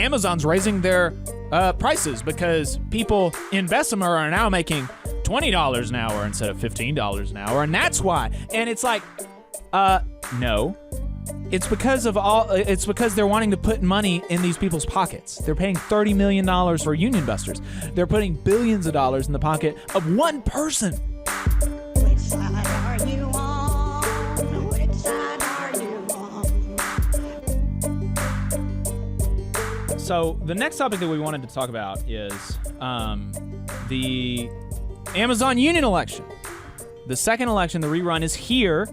Amazon's raising their prices because people in Bessemer are now making $20 an hour instead of $15 an hour, and that's why. And it's like, no. It's because they're wanting to put money in these people's pockets. They're paying $30 million for union busters. They're putting billions of dollars in the pocket of one person. Which side are you on? Which side are you on? So the next topic that we wanted to talk about is the Amazon union election. The second election, the rerun, is here.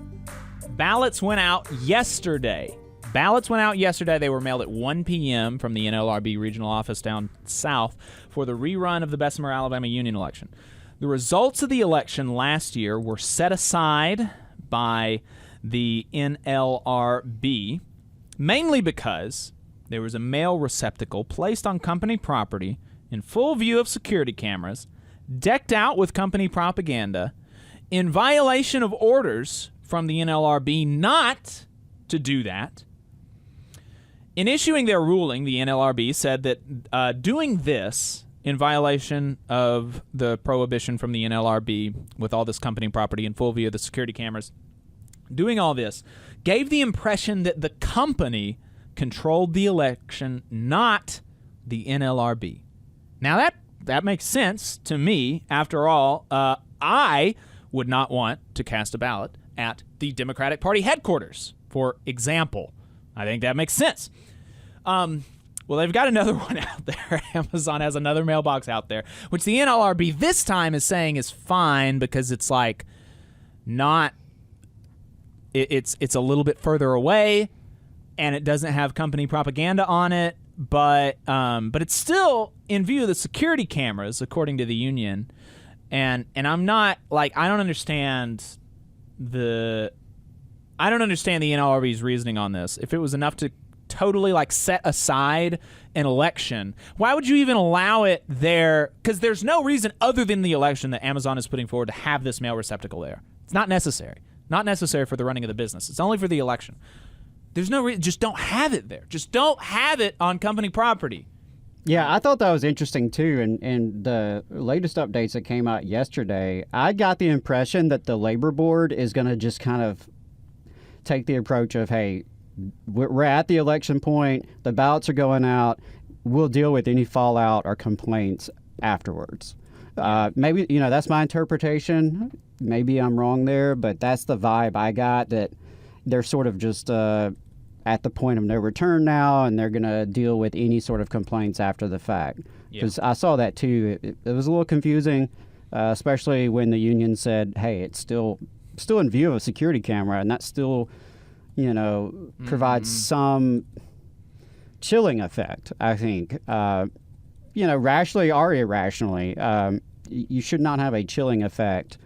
Ballots went out yesterday. They were mailed at 1 p.m. from the NLRB regional office down south for the rerun of the Bessemer, Alabama union election. The results of the election last year were set aside by the NLRB, mainly because there was a mail receptacle placed on company property in full view of security cameras, decked out with company propaganda, in violation of orders from the NLRB not to do that. In issuing their ruling, the NLRB said that doing this in violation of the prohibition from the NLRB with all this company property in full view of the security cameras, doing all this gave the impression that the company controlled the election, not the NLRB. Now that makes sense to me. After all, I would not want to cast a ballot at the Democratic Party headquarters, for example. I think that makes sense. Well, they've got another one out there. Amazon has another mailbox out there, which the NLRB this time is saying is fine because it's like not. It's a little bit further away, and it doesn't have company propaganda on it, but it's still in view of the security cameras, according to the union. And I'm not like I don't understand the NLRB's reasoning on this. If it was enough to totally like set aside an election, why would you even allow it there? Because there's no reason other than the election that Amazon is putting forward to have this mail receptacle there. It's not necessary. Not necessary for the running of the business. It's only for the election. There's no reason. Just don't have it there. Just don't have it on company property. Yeah, I thought that was interesting, too. And the latest updates that came out yesterday, I got the impression that the labor board is going to just kind of take the approach of, hey, we're at the election point. The ballots are going out. We'll deal with any fallout or complaints afterwards. Maybe, that's my interpretation. Maybe I'm wrong there, but that's the vibe I got, that they're sort of just at the point of no return now, and they're going to deal with any sort of complaints after the fact. Because I saw that too. It was a little confusing, especially when the union said, hey, it's still in view of a security camera, and that still, provides some chilling effect, I think. Rationally or irrationally, you should not have a chilling effect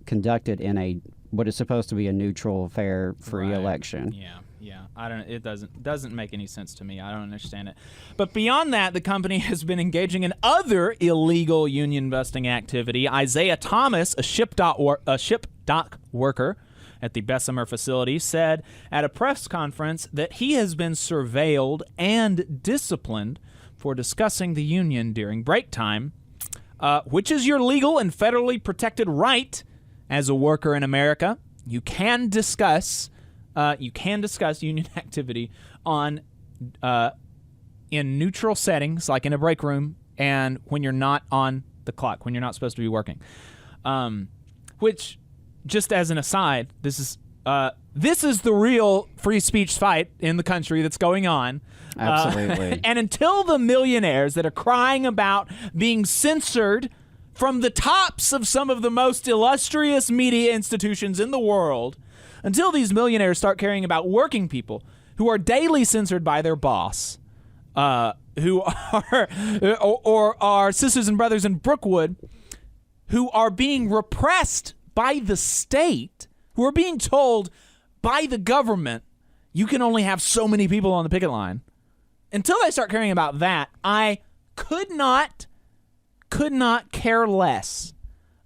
conducted in what is supposed to be a neutral, fair, free election. Yeah. It doesn't make any sense to me. I don't understand it. But beyond that, the company has been engaging in other illegal union busting activity. Isaiah Thomas, a ship dock worker at the Bessemer facility, said at a press conference that he has been surveilled and disciplined for discussing the union during break time, which is your legal and federally protected right as a worker in America. You can discuss union activity in neutral settings, like in a break room, and when you're not on the clock, when you're not supposed to be working. Which, just as an aside, this is the real free speech fight in the country that's going on. Absolutely. And until the millionaires that are crying about being censored from the tops of some of the most illustrious media institutions in the world, until these millionaires start caring about working people who are daily censored by their boss, who are or our sisters and brothers in Brookwood, who are being repressed by the state, who are being told by the government, you can only have so many people on the picket line. Until they start caring about that, I could not care less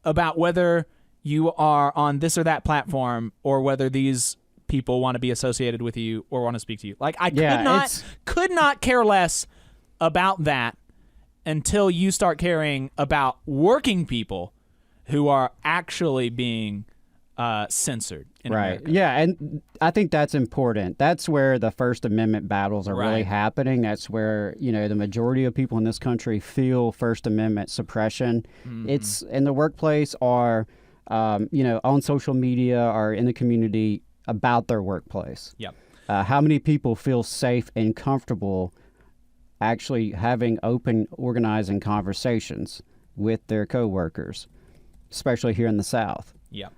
about whether you are on this or that platform, or whether these people want to be associated with you or want to speak to you. Like, I could not care less about that until you start caring about working people who are actually being censored in America. Yeah, and I think that's important. That's where the First Amendment battles are really Right. happening. That's where, the majority of people in this country feel First Amendment suppression. It's in the workplace or, on social media or in the community about their workplace. Yep. How many people feel safe and comfortable actually having open, organizing conversations with their coworkers, especially here in the South? Yep.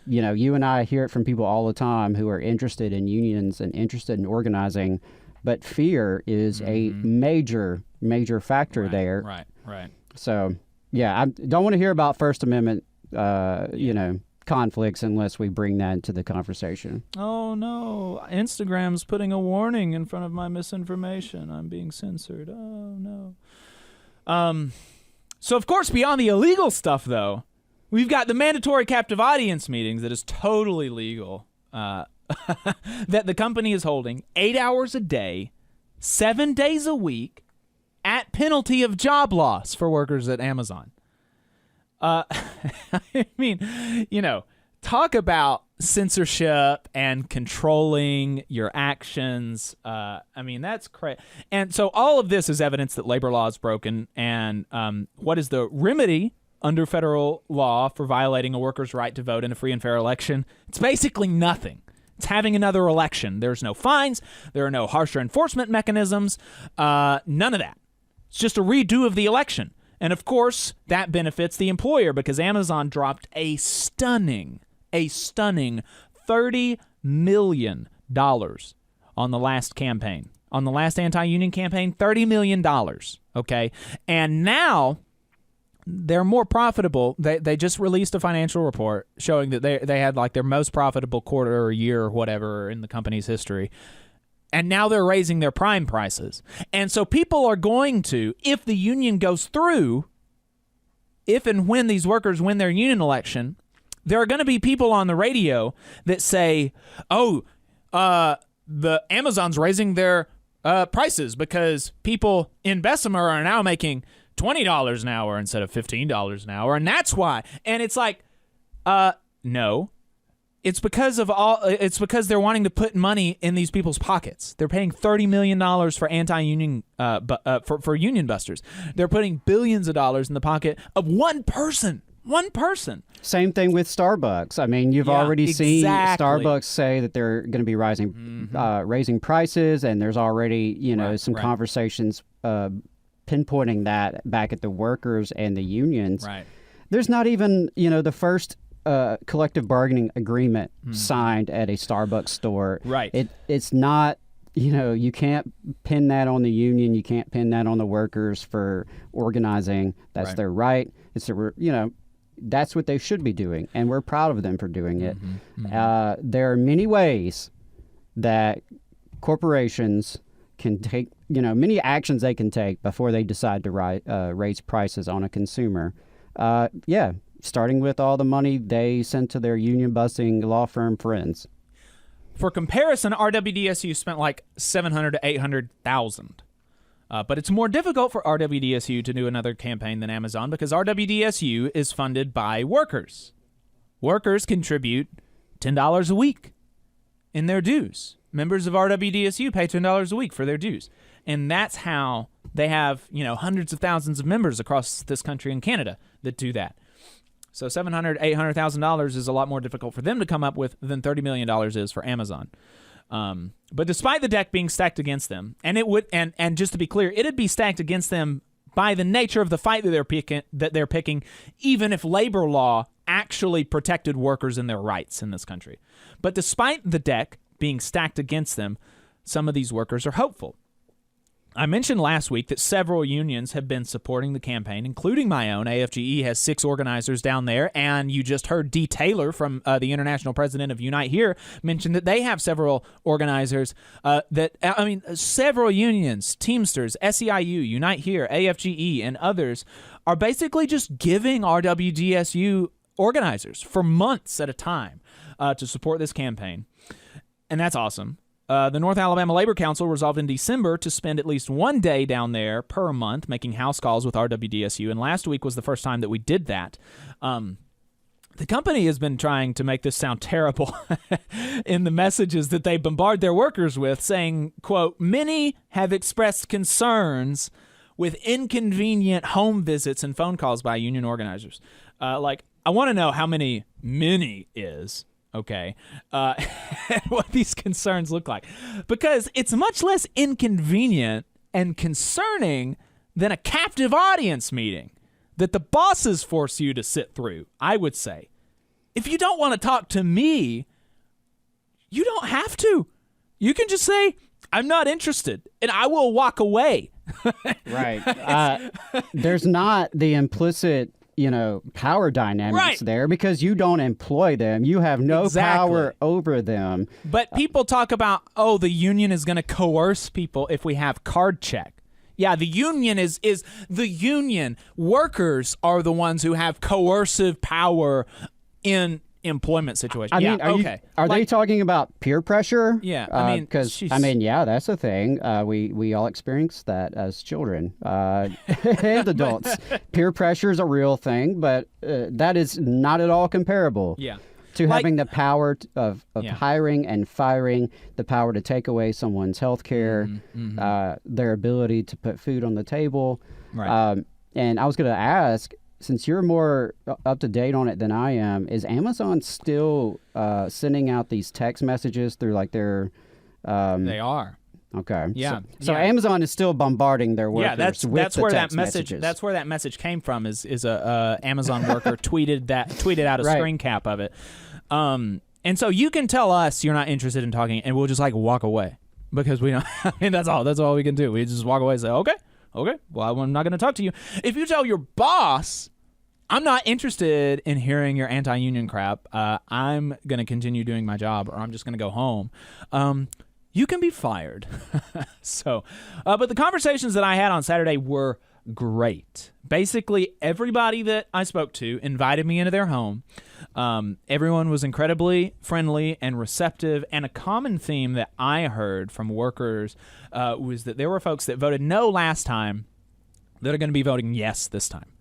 You and I hear it from people all the time who are interested in unions and interested in organizing, but fear is a major factor there. Right. So, yeah, I don't want to hear about First Amendment, conflicts unless we bring that into the conversation. Oh, no. Instagram's putting a warning in front of my misinformation. I'm being censored. Oh, no. So, of course, beyond the illegal stuff, though, we've got the mandatory captive audience meetings that is totally legal that the company is holding 8 hours a day, 7 days a week, at penalty of job loss for workers at Amazon. I mean, talk about censorship and controlling your actions. That's crazy. And so all of this is evidence that labor law is broken. And what is the remedy under federal law for violating a worker's right to vote in a free and fair election? It's basically nothing. It's having another election. There's no fines. There are no harsher enforcement mechanisms. None of that. It's just a redo of the election. And of course, that benefits the employer because Amazon dropped a stunning $30 million on the last campaign. On the last anti-union campaign, $30 million. Okay? And now they're more profitable. They just released a financial report showing that they had like their most profitable quarter or year or whatever in the company's history. And now they're raising their prime prices. And so people are going to, if the union goes through, if and when these workers win their union election, there are going to be people on the radio that say, the Amazon's raising their prices because people in Bessemer are now making $20 an hour instead of $15 an hour, and that's why. And it's like, no. It's because they're wanting to put money in these people's pockets. They're paying $30 million for anti-union for union busters. They're putting billions of dollars in the pocket of one person. One person. Same thing with Starbucks. I mean, you've already seen Starbucks say that they're going to be raising prices, and there's already some conversations pinpointing that back at the workers and the unions. Right. There's not even the first collective bargaining agreement signed at a Starbucks store. Right. It's not, you can't pin that on the union. You can't pin that on the workers for organizing. That's their right. That's what they should be doing. And we're proud of them for doing it. There are many ways that corporations can take, many actions they can take before they decide to raise prices on a consumer. Starting with all the money they send to their union-busting law firm friends. For comparison, RWDSU spent like $700,000 to $800,000. But it's more difficult for RWDSU to do another campaign than Amazon because RWDSU is funded by workers. Workers contribute $10 a week in their dues. Members of RWDSU pay $10 a week for their dues. And that's how they have, hundreds of thousands of members across this country and Canada that do that. So $700,000, $800,000 is a lot more difficult for them to come up with than $30 million is for Amazon. But despite the deck being stacked against them, and it would, and just to be clear, it'd be stacked against them by the nature of the fight that they're picking, even if labor law actually protected workers and their rights in this country. But despite the deck being stacked against them, some of these workers are hopeful. I mentioned last week that several unions have been supporting the campaign, including my own. AFGE has 6 organizers down there, and you just heard Dee Taylor from the international president of Unite Here mention that they have several organizers several unions, Teamsters, SEIU, Unite Here, AFGE, and others are basically just giving RWDSU organizers for months at a time to support this campaign. And that's awesome. The North Alabama Labor Council resolved in December to spend at least one day down there per month making house calls with RWDSU, and last week was the first time that we did that. The company has been trying to make this sound terrible in the messages that they bombard their workers with, saying, quote, many have expressed concerns with inconvenient home visits and phone calls by union organizers. I want to know how many is, okay, and what these concerns look like. Because it's much less inconvenient and concerning than a captive audience meeting that the bosses force you to sit through, I would say. If you don't want to talk to me, you don't have to. You can just say, I'm not interested, and I will walk away. Right. There's not the implicit, power dynamics there because you don't employ them. You have no power over them. But people talk about, the union is going to coerce people if we have card check. Yeah, the union is the union. Workers are the ones who have coercive power in employment situations. I mean, are they talking about peer pressure? Yeah, I mean, because yeah, that's a thing. We all experience that as children and adults. Peer pressure is a real thing, but that is not at all comparable. Yeah. To having the power of hiring and firing, the power to take away someone's health care, their ability to put food on the table. Right. And I was going to ask, since you're more up to date on it than I am, is Amazon still sending out these text messages through their... They are. Okay. Yeah. So Amazon is still bombarding their workers that's with the where text that message. messages. That's where that message came from. Is a Amazon worker tweeted out a screen cap of it. And so you can tell us you're not interested in talking, and we'll just walk away because we don't. I mean, that's all we can do. We just walk away and say, okay, well, I'm not going to talk to you. If you tell your boss, I'm not interested in hearing your anti-union crap, I'm going to continue doing my job, or I'm just going to go home. You can be fired. But the conversations that I had on Saturday were great. Basically, everybody that I spoke to invited me into their home. Everyone was incredibly friendly and receptive, and a common theme that I heard from workers was that there were folks that voted no last time that are going to be voting yes this time.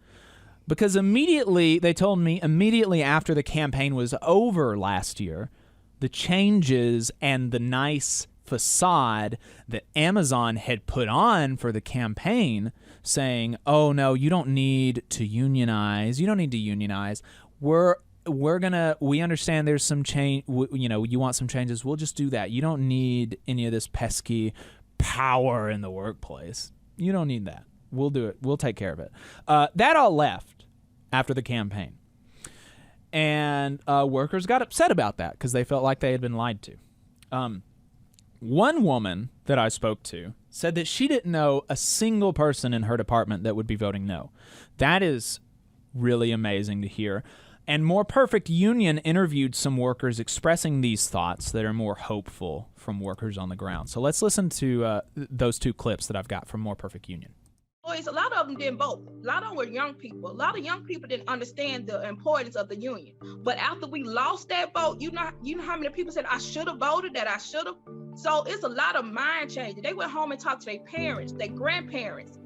Because they told me immediately after the campaign was over last year, the changes and the nice facade that Amazon had put on for the campaign, saying, "Oh no, you don't need to unionize. You don't need to unionize. We understand there's some change. You want some changes. We'll just do that. You don't need any of this pesky power in the workplace. You don't need that. We'll do it. We'll take care of it." That all left after the campaign, and workers got upset about that because they felt like they had been lied to. One woman that I spoke to said that she didn't know a single person in her department that would be voting no. That is really amazing to hear. And More Perfect Union interviewed some workers expressing these thoughts that are more hopeful from workers on the ground. So let's listen to those two clips that I've got from More Perfect Union. A lot of them didn't vote. A lot of them were young people. A lot of young people didn't understand the importance of the union. But after we lost that vote, you know how many people said, I should have voted, that I should have. So it's a lot of mind changing. They went home and talked to their parents, their grandparents.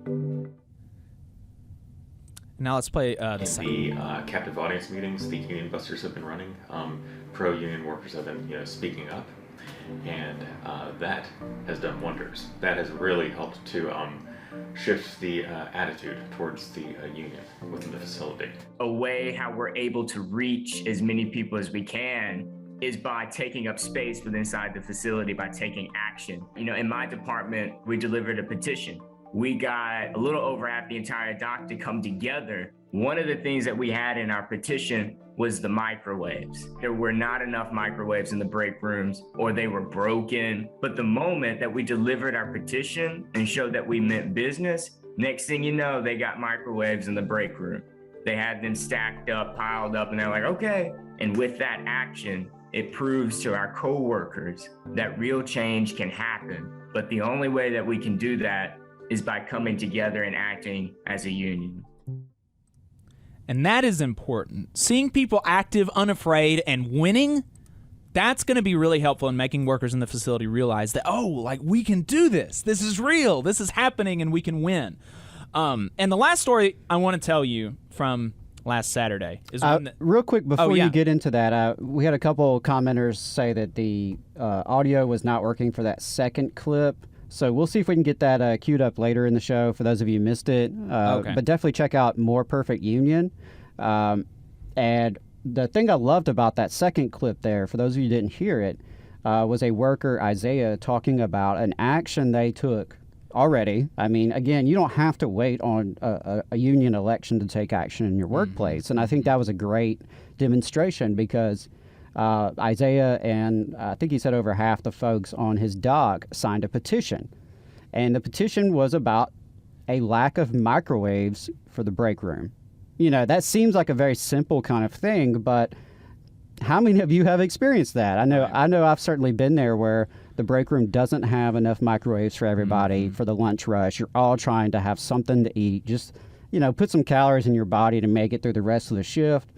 Now let's play the second. The captive audience meetings the union busters have been running. Pro-union workers have been speaking up, and that has done wonders. That has really helped to shift the attitude towards the union within the facility. A way how we're able to reach as many people as we can is by taking up space within inside the facility, by taking action. In my department, we delivered a petition. We got a little over half the entire dock to come together. One of the things that we had in our petition was the microwaves. There were not enough microwaves in the break rooms, or they were broken. But the moment that we delivered our petition and showed that we meant business, next thing you know, they got microwaves in the break room. They had them stacked up, piled up, and they're like, okay. And with that action, it proves to our coworkers that real change can happen. But the only way that we can do that is by coming together and acting as a union. And that is important. Seeing people active, unafraid, and winning, That's going to be really helpful in making workers in the facility realize that, oh, like, we can do this. This is real. This is happening, and we can win. And the last story I want to tell you from last Saturday is one that, real quick before yeah. you get into that, we had a couple commenters say that the audio was not working for that second clip. So we'll see if we can get that queued up later in the show for those of you who missed it. Okay. But definitely check out More Perfect Union. And the thing I loved about that second clip there, for those of you who didn't hear it, was a worker, Isaiah, talking about an action they took already. I mean, again, you don't have to wait on a union election to take action in your workplace. And I think that was a great demonstration because Isaiah and I think he said over half the folks on his dock signed a petition. And the petition was about a lack of microwaves for the break room. You know, that seems like a very simple kind of thing, but how many of you have experienced that? I know I've certainly been there where the break room doesn't have enough microwaves for everybody for the lunch rush. You're all trying to have something to eat. Just, you know, put some calories in your body to make it through the rest of the shift.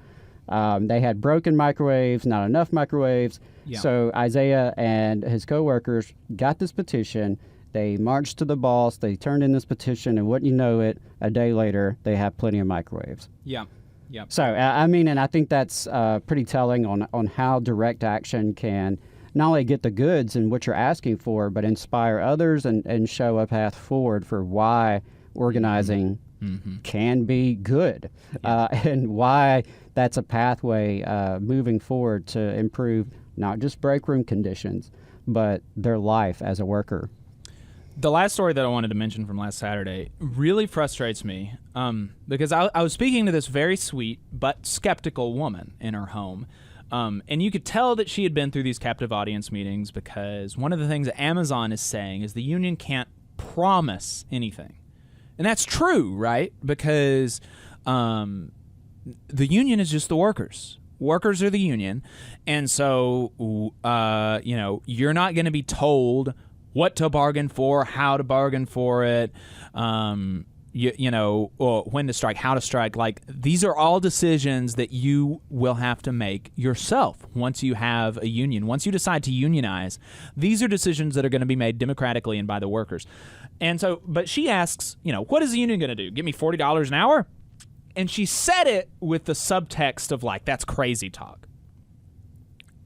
They had broken microwaves, not enough microwaves. Yeah. So Isaiah and his coworkers got this petition. They marched to the boss. They turned in this petition, and wouldn't you know it, a day later, they have plenty of microwaves. yeah, yeah. So, I mean, and I think that's pretty telling on how direct action can not only get the goods and what you're asking for, but inspire others and show a path forward for why organizing can be good and why that's a pathway moving forward to improve not just break room conditions, but their life as a worker. The last story that I wanted to mention from last Saturday really frustrates me because I was speaking to this very sweet but skeptical woman in her home. And you could tell that she had been through these captive audience meetings because one of the things that Amazon is saying is the union can't promise anything. And that's true, right? Because the union is just the workers. Workers are the union. And so, you know, you're not going to be told what to bargain for, how to bargain for it, you know, or when to strike, how to strike. Like, these are all decisions that you will have to make yourself once you have a union. Once you decide to unionize, these are decisions that are going to be made democratically and by the workers. And so, but she asks, you know, what is the union going to do? Give me $40 an hour? And she said it with the subtext of like, that's crazy talk.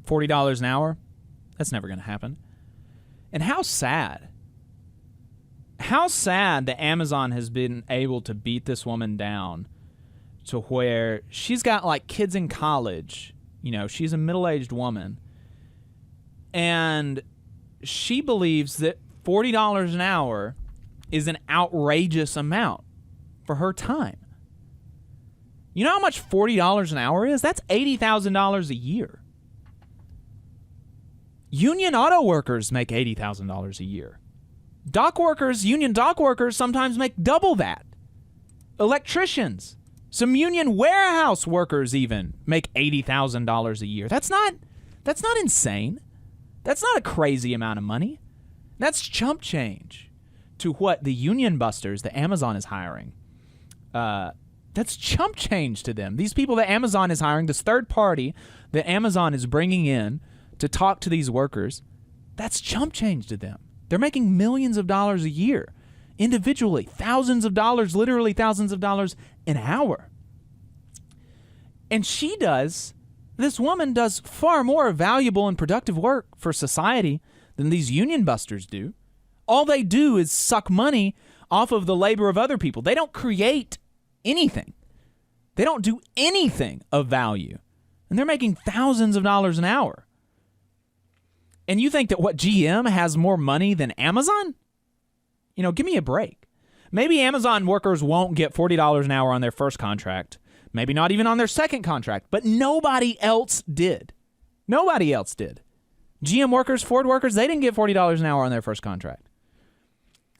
$40 an hour? That's never going to happen. And how sad that Amazon has been able to beat this woman down to where she's got like kids in college. You know, she's a middle-aged woman. And she believes that $40 an hour is an outrageous amount for her time. You know how much $40 an hour is? That's $80,000 a year. Union auto workers make $80,000 a year. Dock workers, union dock workers sometimes make double that. Electricians, some union warehouse workers even make $80,000 a year. That's not insane. That's not a crazy amount of money. That's chump change to what the union busters that Amazon is hiring. That's chump change to them. These people that Amazon is hiring, this third party that Amazon is bringing in to talk to these workers, that's chump change to them. They're making millions of dollars a year, individually, thousands of dollars, literally thousands of dollars an hour. And this woman does far more valuable and productive work for society than these union busters do. All they do is suck money off of the labor of other people. They don't create anything. They don't do anything of value. And they're making thousands of dollars an hour. And you think that what, GM has more money than Amazon? You know, give me a break. Maybe Amazon workers won't get $40 an hour on their first contract. Maybe not even on their second contract. But nobody else did. Nobody else did. GM workers, Ford workers, they didn't get $40 an hour on their first contract.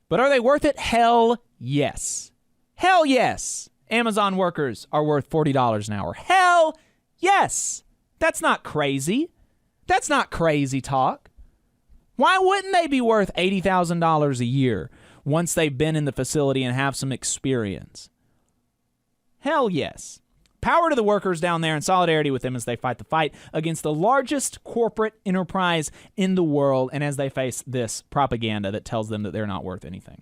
But are they worth it? Hell yes. Hell yes. Amazon workers are worth $40 an hour. Hell yes. That's not crazy. That's not crazy talk. Why wouldn't they be worth $80,000 a year once they've been in the facility and have some experience? Hell yes. Power to the workers down there, in solidarity with them as they fight the fight against the largest corporate enterprise in the world and as they face this propaganda that tells them that they're not worth anything.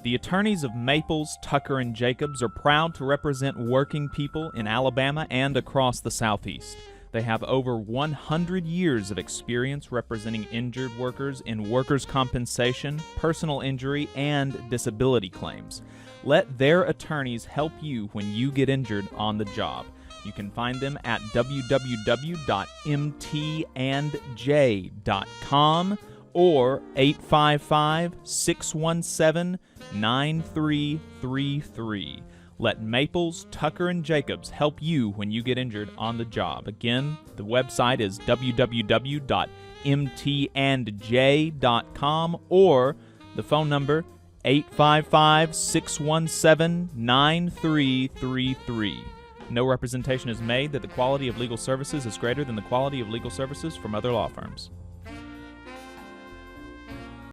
The attorneys of Maples, Tucker, and Jacobs are proud to represent working people in Alabama and across the Southeast. They have over 100 years of experience representing injured workers in workers' compensation, personal injury, and disability claims. Let their attorneys help you when you get injured on the job. You can find them at www.mtandj.com or 855-617-9333. Let Maples, Tucker, and Jacobs help you when you get injured on the job. Again, the website is www.mtandj.com or the phone number 855-617-9333. No representation is made that the quality of legal services is greater than the quality of legal services from other law firms.